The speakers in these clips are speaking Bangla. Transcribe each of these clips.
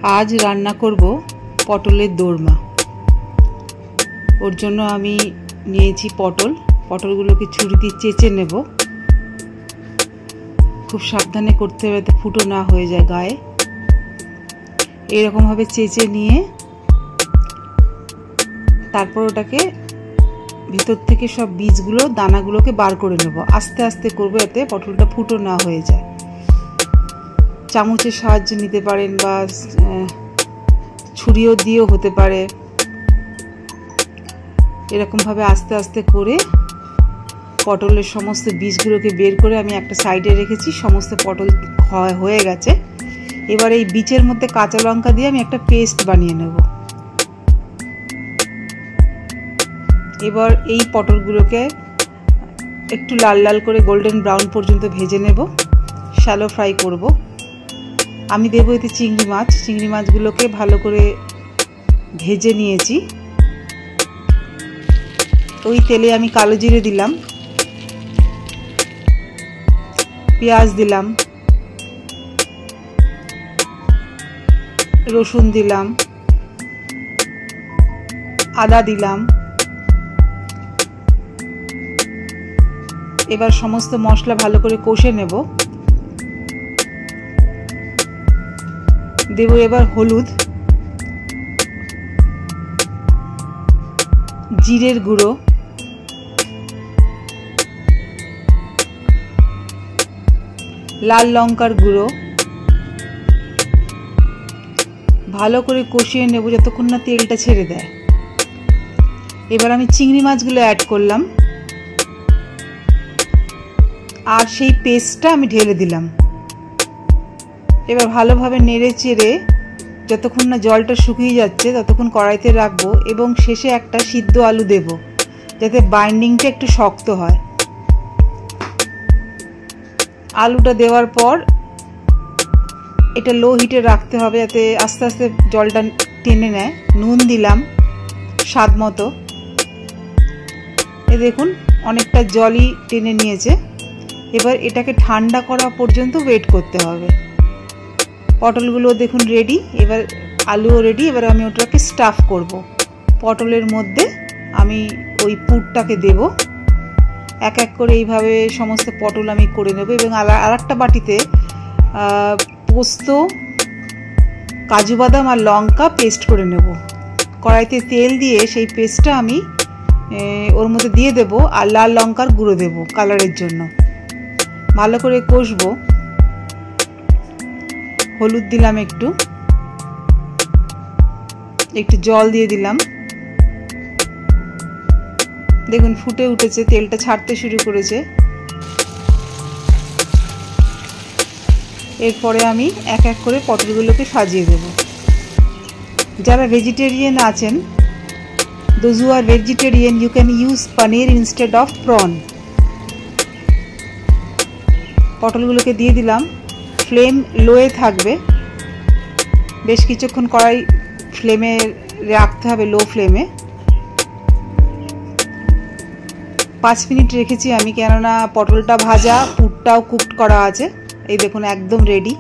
आज रान्ना करब पटलेर दोरमा। ओर जोन्नो आमी नियेछि पटलगुलोके छुरी दिये चेचे नेब। खूब साबधाने करते होबे जाते फुटो ना हये जाय गाये। एरकम भावे चेचे निये तारपर ओटाके भितर थेके सब बीजगुलो दानागुलोके बार करे नेब। आस्ते आस्ते करब जाते पटलटा फुटो ना हये जाय। चामचेर साहाज्य निते पारेन बा छुरियो दिएও হতে পারে। এরকম ভাবে আস্তে আস্তে করে পটলের সমস্ত বীজগুলোকে বের করে আমি একটা সাইডে রেখেছি। সমস্ত পটল হয়ে গেছে। এবার এই বীজের মধ্যে কাঁচা লঙ্কা দিয়ে আমি একটা পেস্ট বানিয়ে নেব। এবার এই পটলগুলোকে একটু লাল লাল করে গোল্ডেন ব্রাউন পর্যন্ত ভেজে নেব। শ্যালো ফ্রাই করব। আমি দেব এতে চিংড়ি মাছগুলোকে ভালো করে ভেজে নিয়েছি। ওই তেলে আমি কালো জিরে দিলাম, পেঁয়াজ দিলাম, রসুন দিলাম, আদা দিলাম। এবার সমস্ত মশলা ভালো করে কষে নেব। দেব এবার হলুদ, জিরের গুঁড়ো, লাল লঙ্কার গুঁড়ো। ভালো করে কষিয়ে নেব যতক্ষণ না তেলটা ছেড়ে দেয়। এবার আমি চিংড়ি মাছগুলো অ্যাড করলাম আর সেই পেস্টটা আমি ঢেলে দিলাম। এবার ভালোভাবে নেড়ে চেড়ে যতক্ষণ না জলটা শুকিয়ে যাচ্ছে ততক্ষণ কড়াইতে রাখবো এবং শেষে একটা সিদ্ধ আলু দেব যাতে বাইন্ডিংটা একটু শক্ত হয়। আলুটা দেওয়ার পর এটা লো হিটে রাখতে হবে যাতে আস্তে আস্তে জলটা টেনে নেয়। নুন দিলাম স্বাদ মতো। এই দেখুন অনেকটা জলই টেনে নিয়েছে। এবার এটাকে ঠান্ডা করা পর্যন্ত ওয়েট করতে হবে। পটলগুলো দেখুন রেডি। এবার আলুও রেডি। এবার আমি ওটাকে স্টাফ করব। পটলের মধ্যে আমি ওই পুরটাকে দেব। এক এক করে এইভাবে সমস্ত পটল আমি করে নেব এবং আরেকটা বাটিতে পোস্ত, কাজু বাদাম আর লঙ্কা পেস্ট করে নেব। কড়াইতে তেল দিয়ে সেই পেস্টটা আমি ওর মধ্যে দিয়ে দেব আর লাল লঙ্কার গুঁড়ো দেব কালারের জন্য। ভালো করে কষবো। হলুদ দিলাম, একটু জল দিয়ে দিলাম। দেখুন ফুটে উঠেছে, তেলটা ছাড়তে শুরু করেছে। এরপরে আমি এক এক করে পটলগুলোকে সাজিয়ে দেব। যারা ভেজিটেরিয়ান আছেন, those who are vegetarian, you can use paneer instead of prawn. পটলগুলোকে দিয়ে দিলাম। ফ্লেম লোয়ে থাকবে। বেশ কিছুক্ষণ কড়াই ফ্লেমে রাখতে হবে, লো ফ্লেমে। 5 মিনিট রেখেছি আমি, কেননা পটলটা ভাজা, পুরটাও কুকড করা আছে। এই দেখুন একদম রেডি।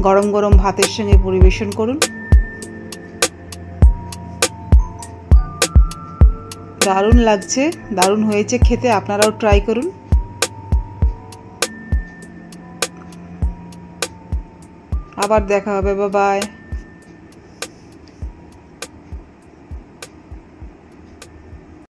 গরম গরম ভাতের সঙ্গে পরিবেশন করুন। দারুণ লাগছে, দারুণ হয়েছে খেতে। আপনারাও ট্রাই করুন। আবার দেখা হবে। Bye bye.